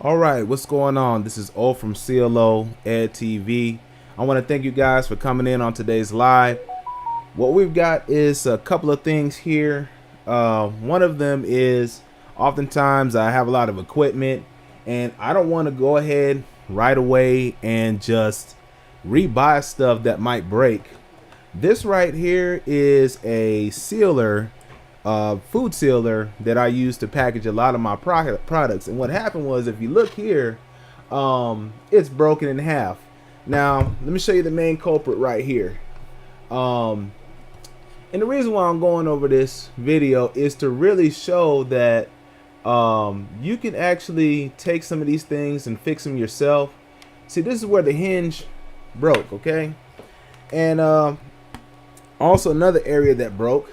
All right, what's going on? This is O from CLO Ed TV. I want to thank you guys for coming in on today's live. What we've got is a couple of things here. One of them is oftentimes I have a lot of equipment and I don't want to go ahead right away and just rebuy stuff that might break. This right here is a sealer, food sealer that I use to package a lot of my products. And what happened was, if you look here, it's broken in half. Now, let me show you the main culprit right here. And the reason why I'm going over this video is to really show that you can actually take some of these things and fix them yourself. See, this is where the hinge broke, okay? And also another area that broke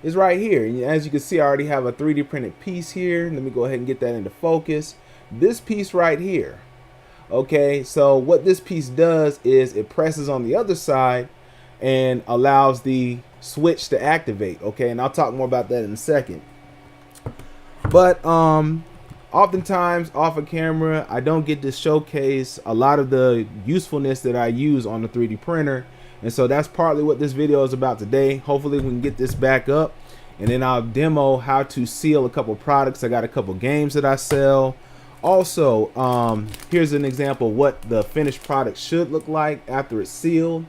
is right here. And as you can see, I already have a 3D printed piece here. Let me go ahead and get that into focus. This piece right here. Okay, so what this piece does is it presses on the other side and allows the switch to activate. Okay, and I'll talk more about that in a second. But oftentimes off of camera, I don't get to showcase a lot of the usefulness that I use on the 3D printer. And so that's partly what this video is about today. Hopefully we can get this back up, and then I'll demo how to seal a couple products. I got a couple games that I sell. Also, here's an example of what the finished product should look like after it's sealed.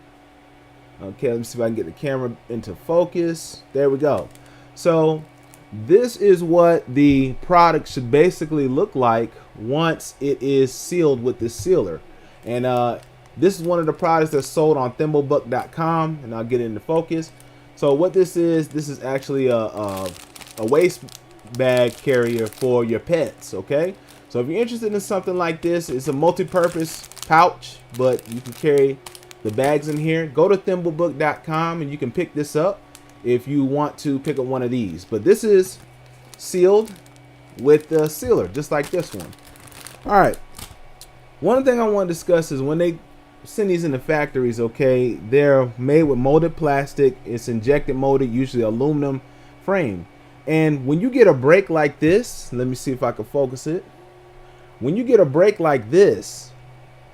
Okay, let me see if I can get the camera into focus. There we go. So this is what the product should basically look like once it is sealed with this sealer. And this is one of the products that's sold on thimblebook.com, and I'll get it into focus. So what this is actually a waste bag carrier for your pets, okay? So if you're interested in something like this, it's a multi-purpose pouch, but you can carry the bags in here. Go to thimblebook.com and you can pick this up if you want to pick up one of these. But this is sealed with the sealer, just like this one. All right. One thing I want to discuss is when they send these into factories, okay, they're made with molded plastic. It's injected molded, usually aluminum frame. And when you get a break like this, let me see if I can focus it. When you get a break like this,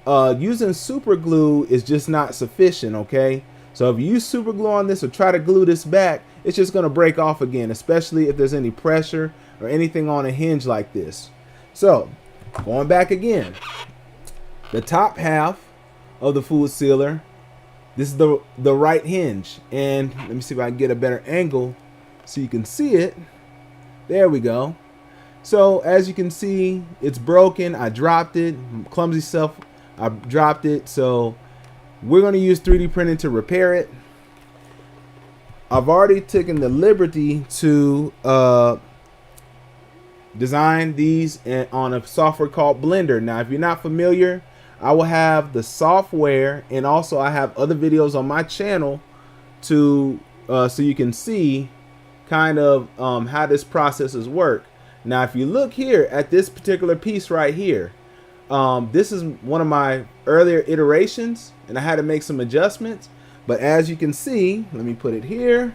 using super glue is just not sufficient, okay? So if you use super glue on this or try to glue this back, it's just going to break off again, especially if there's any pressure or anything on a hinge like this. So going back again, the top half of the food sealer, this is the right hinge, and let me see if I can get a better angle so you can see it. There we go. So as you can see, it's broken. I dropped it, clumsy self. I dropped it. So we're going to use 3D printing to repair it. I've already taken the liberty to design these on a software called Blender. Now, if you're not familiar, I will have the software, and also I have other videos on my channel to so you can see kind of how this processes work. Now, if you look here at this particular piece right here, this is one of my earlier iterations, and I had to make some adjustments. But as you can see, let me put it here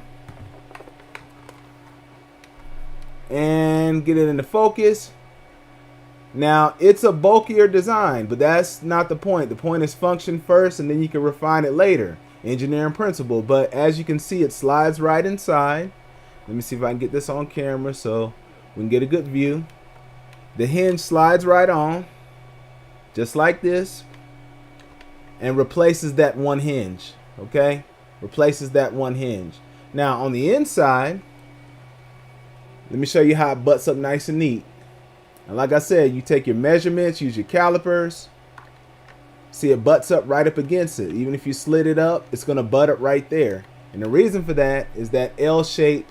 and get it into focus. Now, it's a bulkier design, but that's not the point. The point is function first, and then you can refine it later. Engineering principle. But as you can see, it slides right inside. Let me see if I can get this on camera so we can get a good view. The hinge slides right on, just like this, and replaces that one hinge, okay? Replaces that one hinge. Now, on the inside, let me show you how it butts up nice and neat. And like I said, you take your measurements, use your calipers. See, it butts up right up against it. Even if you slit it up, it's going to butt up right there. And the reason for that is that L-shaped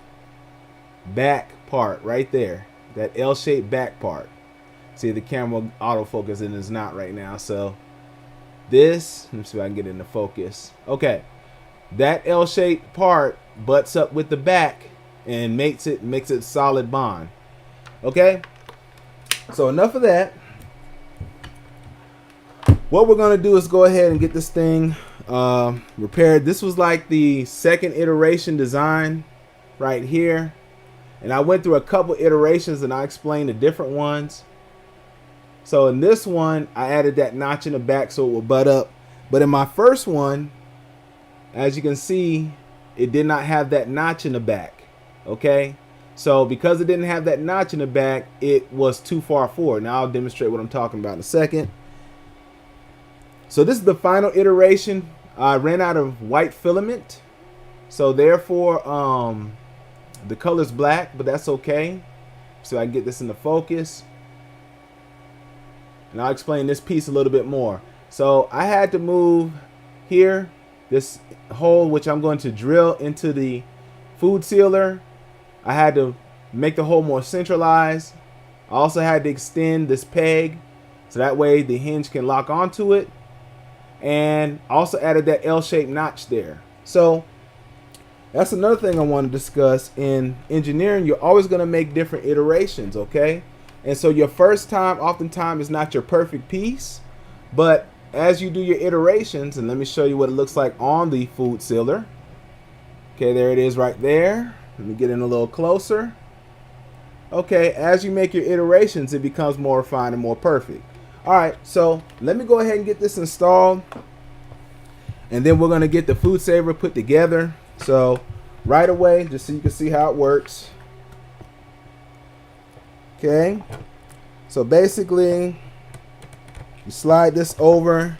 back part right there. That L-shaped back part. See, the camera autofocus and is not right now. So this, let me see if I can get into focus. Okay. That L-shaped part butts up with the back and makes it solid bond. Okay? So enough of that. What we're going to do is go ahead and get this thing repaired. This was like the second iteration design right here. And I went through a couple iterations and I explained the different ones. So in this one, I added that notch in the back so it will butt up. But in my first one, as you can see, it did not have that notch in the back. Okay, so because it didn't have that notch in the back, it was too far forward. Now I'll demonstrate what I'm talking about in a second. So this is the final iteration. I ran out of white filament, so therefore the color's black, but that's okay. So I can get this into focus, and I'll explain this piece a little bit more. So I had to move here, this hole which I'm going to drill into the food sealer. I had to make the hole more centralized. I also had to extend this peg so that way the hinge can lock onto it, and also added that L-shaped notch there. So that's another thing I want to discuss. In engineering, you're always going to make different iterations, okay? And so your first time oftentimes is not your perfect piece, but as you do your iterations, and let me show you what it looks like on the food sealer. Okay, there it is right there. Let me get in a little closer. Okay, as you make your iterations, it becomes more refined and more perfect. All right, so let me go ahead and get this installed, and then we're going to get the food saver put together. So right away, just so you can see how it works. Okay, so basically you slide this over,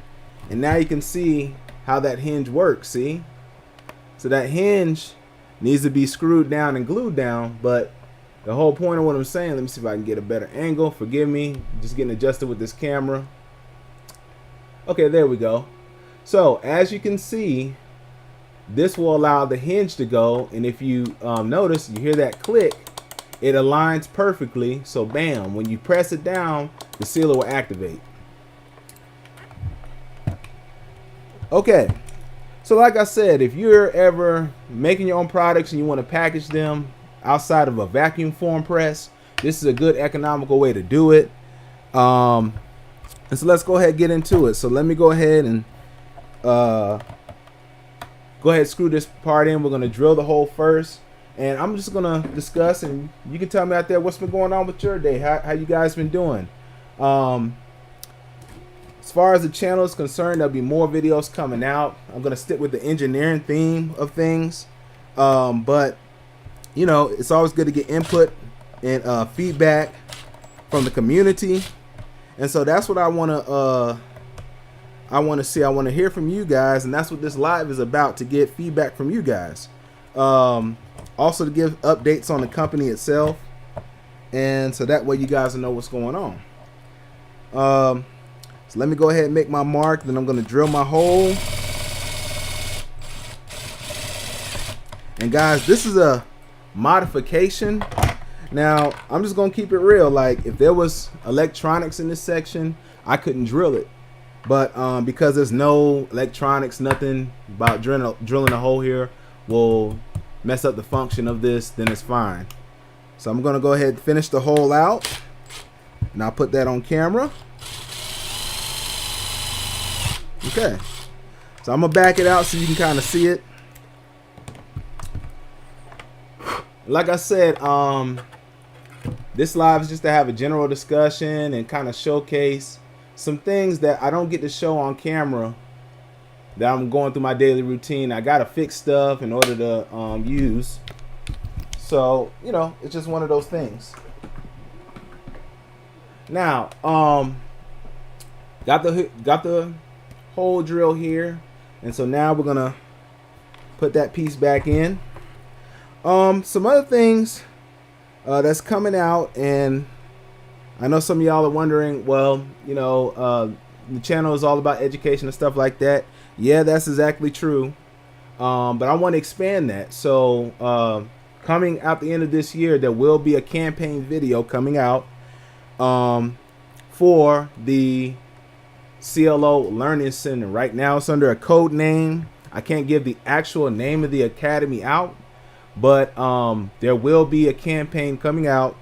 and now you can see how that hinge works. See, so that hinge needs to be screwed down and glued down, but the whole point of what I'm saying, let me see if I can get a better angle. Forgive me, just getting adjusted with this camera. Okay, there we go. So as you can see, this will allow the hinge to go, and if you notice, you hear that click, it aligns perfectly. So bam, when you press it down, the sealer will activate. Okay, so like I said, if you're ever making your own products and you want to package them outside of a vacuum form press, this is a good economical way to do it. And so let's go ahead and get into it. So let me go ahead and screw this part in. We're going to drill the hole first, and I'm just going to discuss, and you can tell me out there what's been going on with your day, how you guys been doing. As far as the channel is concerned, there'll be more videos coming out. I'm going to stick with the engineering theme of things, but you know, it's always good to get input and feedback from the community, and so that's what I want to see. I want to hear from you guys, and that's what this live is about, to get feedback from you guys. Also to give updates on the company itself, and so that way you guys will know what's going on. So let me go ahead and make my mark, then I'm going to drill my hole. And guys, this is a modification. Now I'm just gonna keep it real. Like, if there was electronics in this section, I couldn't drill it, but because there's no electronics, nothing about drilling a hole here will mess up the function of this, then it's fine. So I'm gonna go ahead and finish the hole out, and I'll put that on camera. Okay, so I'm gonna back it out so you can kind of see it. Like I said, this live is just to have a general discussion and kind of showcase some things that I don't get to show on camera that I'm going through my daily routine. I gotta fix stuff in order to use. So, you know, it's just one of those things. Now, got the hole drill here, and so now we're gonna put that piece back in. Some other things that's coming out, and I know some of y'all are wondering, well, you know, the channel is all about education and stuff like that. Yeah, that's exactly true. But I want to expand that. So coming out the end of this year, there will be a campaign video coming out for the CLO Learning Center. Right now it's under a code name. I can't give the actual name of the academy out, but there will be a campaign coming out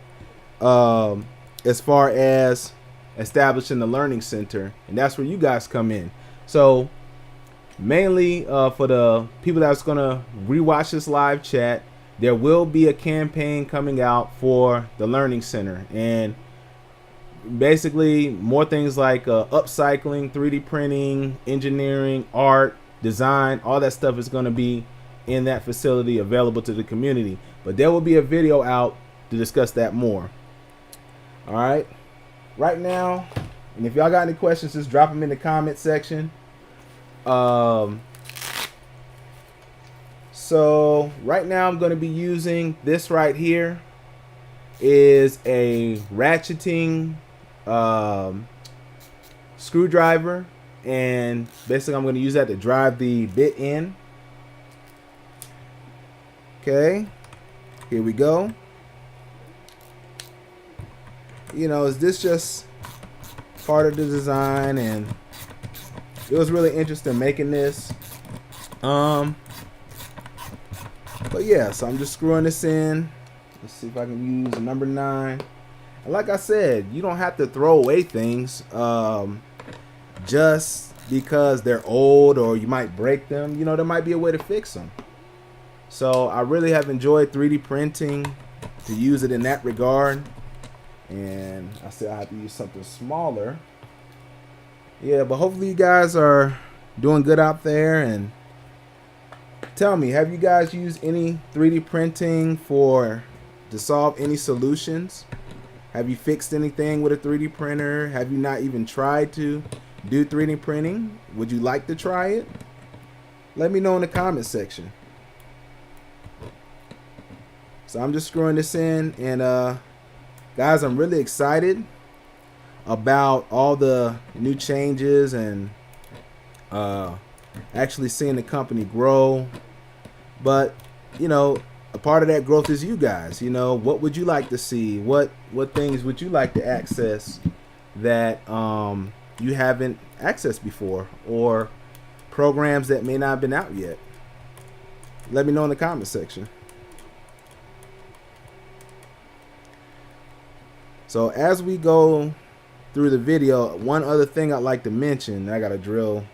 as far as establishing the learning center, and that's where you guys come in. So mainly for the people that's gonna rewatch this live chat, there will be a campaign coming out for the learning center, and basically more things like upcycling, 3D printing, engineering, art, design, all that stuff is going to be in that facility available to the community. But there will be a video out to discuss that more. All right. Right now, and if y'all got any questions, just drop them in the comment section. So right now I'm going to be using this right here. Is a ratcheting screwdriver, and basically I'm going to use that to drive the bit in. Okay, here we go. You know, is this just part of the design, and it was really interesting making this. But yeah, so I'm just screwing this in. Let's see if I can use number 9. And like I said, you don't have to throw away things just because they're old or you might break them. You know, there might be a way to fix them. So I really have enjoyed 3D printing to use it in that regard. And I said I have to use something smaller. Yeah, but hopefully you guys are doing good out there. And tell me, have you guys used any 3D printing to solve any solutions? Have you fixed anything with a 3D printer? Have you not even tried to do 3D printing? Would you like to try it? Let me know in the comment section. So I'm just screwing this in, and guys, I'm really excited about all the new changes and actually seeing the company grow. But you know, a part of that growth is you guys. You know, what would you like to see? What things would you like to access that you haven't accessed before, or programs that may not have been out yet? Let me know in the comment section. So as we go through the video, one other thing I'd like to mention, I gotta drill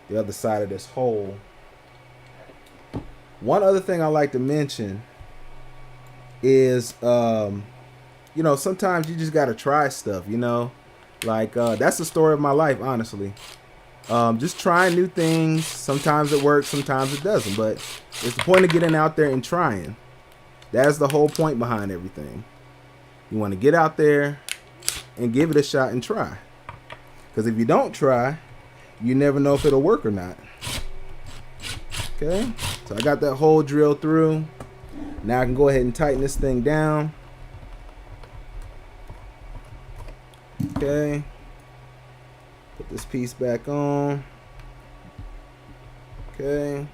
the other side of this hole. One other thing I like to mention is, you know, sometimes you just got to try stuff, you know, like that's the story of my life, honestly. Just trying new things. Sometimes it works, sometimes it doesn't, but it's the point of getting out there and trying. That's the whole point behind everything. You want to get out there and give it a shot and try. Because if you don't try, you never know if it'll work or not. Okay, so I got that hole drilled through. Now I can go ahead and tighten this thing down. Okay, put this piece back on. Okay,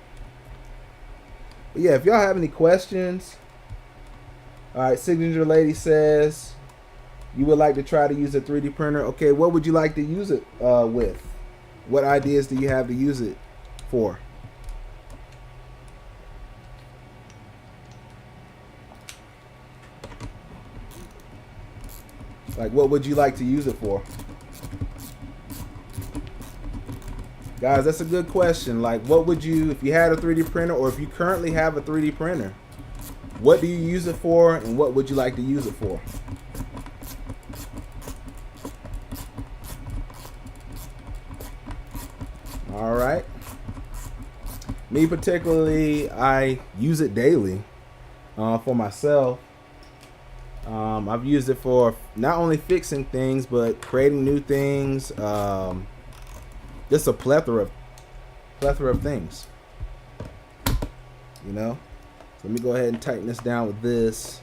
but yeah, if y'all have any questions. All right, Signature Lady says you would like to try to use a 3D printer. Okay, what would you like to use it with? What ideas do you have to use it for? Like, what would you like to use it for? Guys, that's a good question. Like, what would you, if you had a 3D printer, or if you currently have a 3D printer, what do you use it for, and what would you like to use it for? All right. Me particularly, I use it daily for myself. I've used it for not only fixing things, but creating new things. Just a plethora of things. You know. So let me go ahead and tighten this down with this.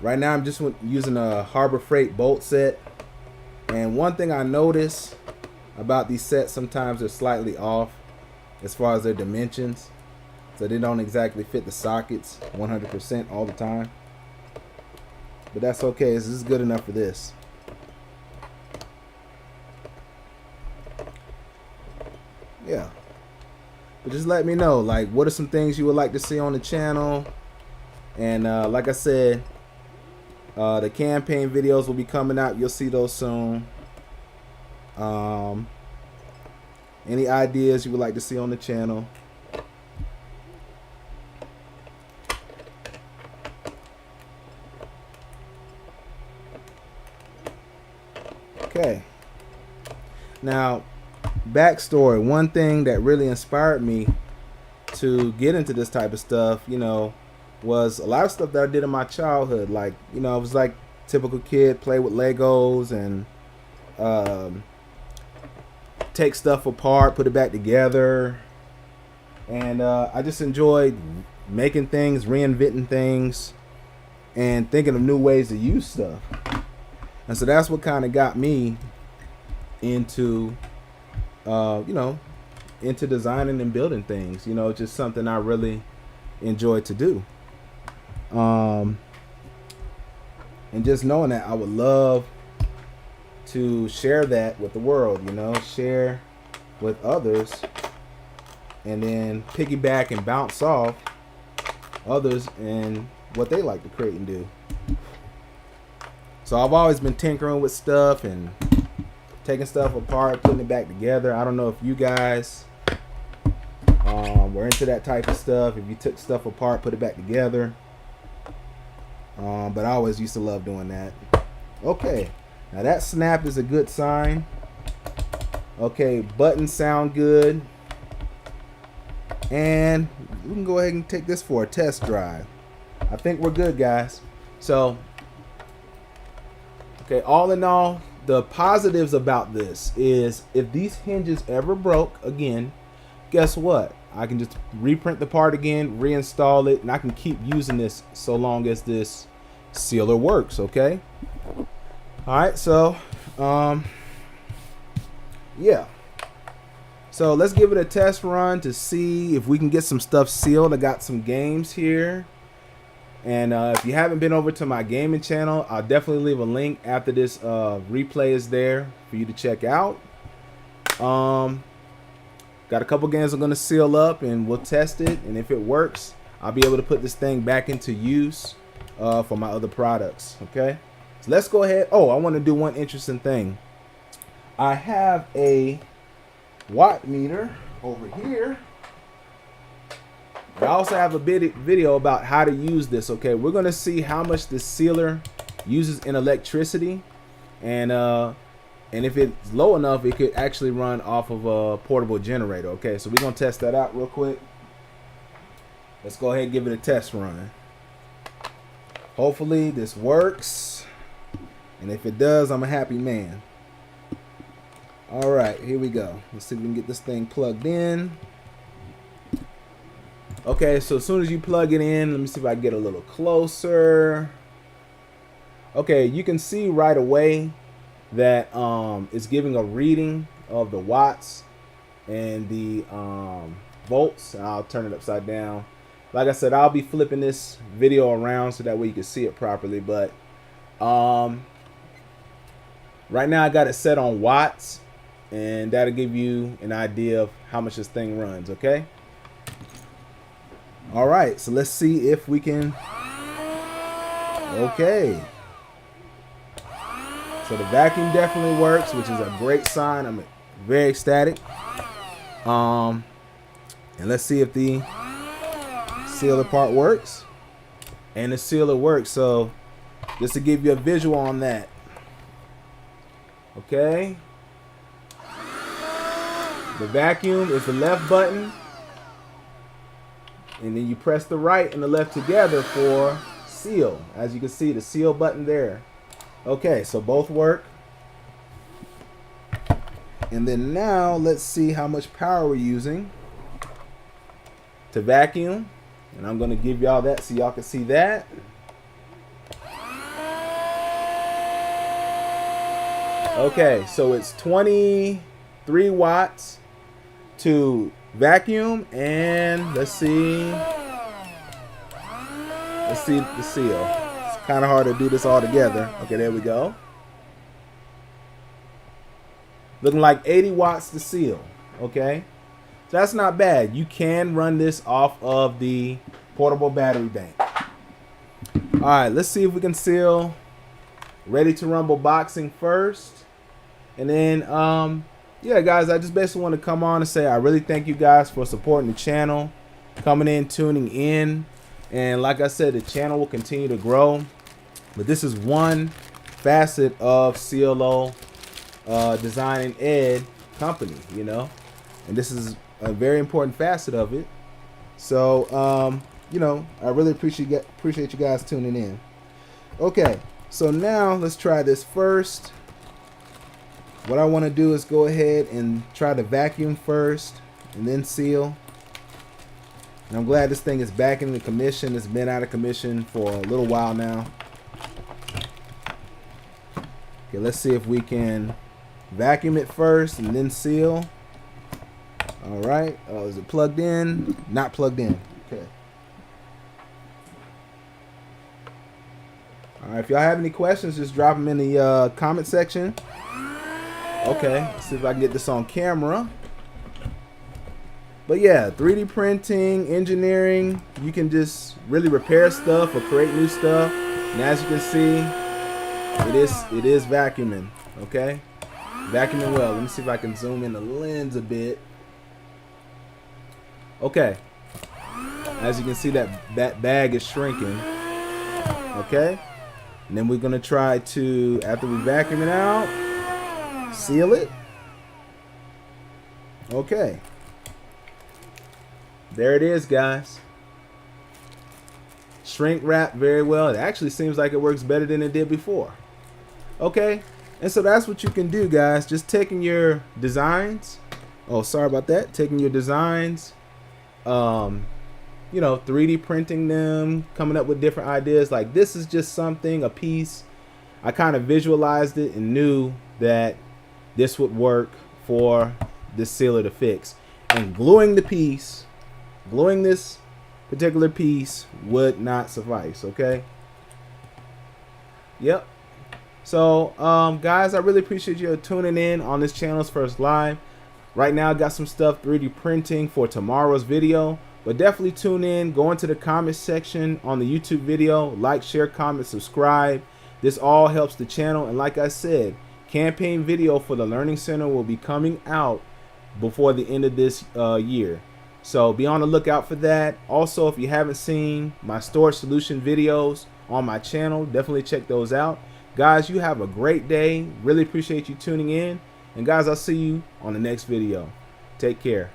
Right now, I'm just using a Harbor Freight bolt set. And one thing I notice about these sets, sometimes they're slightly off as far as their dimensions. So they don't exactly fit the sockets 100% all the time. But that's okay. This is good enough for this. Yeah. But just let me know, like, what are some things you would like to see on the channel. And like I said, the campaign videos will be coming out. You'll see those soon. Any ideas you would like to see on the channel. Okay. Now, backstory. One thing that really inspired me to get into this type of stuff, you know, was a lot of stuff that I did in my childhood. Like, you know, I was like typical kid, play with Legos and take stuff apart, put it back together. And I just enjoyed making things, reinventing things, and thinking of new ways to use stuff. And so that's what kind of got me into, you know, into designing and building things. You know, just something I really enjoy to do. And just knowing that I would love to share that with the world, you know, share with others, and then piggyback and bounce off others and what they like to create and do. So I've always been tinkering with stuff and taking stuff apart, putting it back together. I don't know if you guys were into that type of stuff, if you took stuff apart, put it back together. But I always used to love doing that. Okay, now that snap is a good sign. Okay, buttons sound good. And we can go ahead and take this for a test drive. I think we're good, guys. So, okay, all in all, the positives about this is if these hinges ever broke again, guess what? I can just reprint the part again, reinstall it, and I can keep using this so long as this sealer works, okay? All right, so, yeah. So let's give it a test run to see if we can get some stuff sealed. I got some games here. And if you haven't been over to my gaming channel, I'll definitely leave a link after this replay is there for you to check out. Got a couple games I'm going to seal up and we'll test it. And if it works, I'll be able to put this thing back into use for my other products. Okay, so let's go ahead. Oh, I want to do one interesting thing. I have a watt meter over here. I also have a video about how to use this. Okay, we're going to see how much the sealer uses in electricity, and if it's low enough, it could actually run off of a portable generator. Okay, so we're going to test that out real quick. Let's go ahead and give it a test run. Hopefully this works, and if it does, I'm a happy man. All right, here we go. Let's see if we can get this thing plugged in. Okay, so as soon as you plug it in, let me see if I can get a little closer. Okay, you can see right away that it's giving a reading of the watts and the volts. I'll turn it upside down. Like I said, I'll be flipping this video around so that way you can see it properly. But right now I got it set on watts, and that'll give you an idea of how much this thing runs. Okay. All right, so let's see if we can. Okay. So the vacuum definitely works, which is a great sign. I'm very ecstatic. And let's see if the sealer part works. And the sealer works. So just to give you a visual on that. Okay. The vacuum is the left button. And then you press the right and the left together for seal. As you can see, the seal button there. Okay, so both work. And then now let's see how much power we're using to vacuum. And I'm going to give y'all that so y'all can see that. Okay, so it's 23 watts to vacuum, and let's see the seal. It's kind of hard to do this all together. Okay, there we go. Looking like 80 watts to seal. Okay, so that's not bad. You can run this off of the portable battery bank. All right, let's see if we can seal Ready to Rumble boxing first, and then yeah, guys, I just basically want to come on and say I really thank you guys for supporting the channel, coming in, tuning in. And like I said, the channel will continue to grow. But this is one facet of CLO design and ed company, you know, and this is a very important facet of it. So, you know, I really appreciate you guys tuning in. Okay, so now let's try this first. What I want to do is go ahead and try to vacuum first and then seal. And I'm glad this thing is back in the commission. It's been out of commission for a little while now. Okay, let's see if we can vacuum it first and then seal. All right. Oh, is it plugged in? Not plugged in. Okay. All right. If y'all have any questions, just drop them in the comment section. Okay. Let's see if I can get this on camera. But yeah, 3D printing, engineering, you can just really repair stuff or create new stuff. And as you can see, it is vacuuming. Okay. Vacuuming well. Let me see if I can zoom in the lens a bit. Okay, as you can see, that bag is shrinking. Okay, and then we're gonna try to, after we vacuum it out, seal it. Okay, there it is, guys. Shrink wrap very well. It actually seems like it works better than it did before. Okay, and so that's what you can do, guys. Just taking your designs. Oh, sorry about that. Taking your designs. You know, 3D printing them, coming up with different ideas. Like, this is just something, a piece. I kind of visualized it and knew that this would work for this sealer to fix. And gluing the piece, gluing this particular piece would not suffice. Okay. Yep. So, guys, I really appreciate you tuning in on this channel's first live. Right now, I got some stuff 3D printing for tomorrow's video, but definitely tune in. Go into the comment section on the YouTube video. Like, share, comment, subscribe. This all helps the channel. And like I said, campaign video for the Learning Center will be coming out before the end of this year. So be on the lookout for that. Also, if you haven't seen my storage solution videos on my channel, definitely check those out. Guys, you have a great day. Really appreciate you tuning in. And guys, I'll see you on the next video. Take care.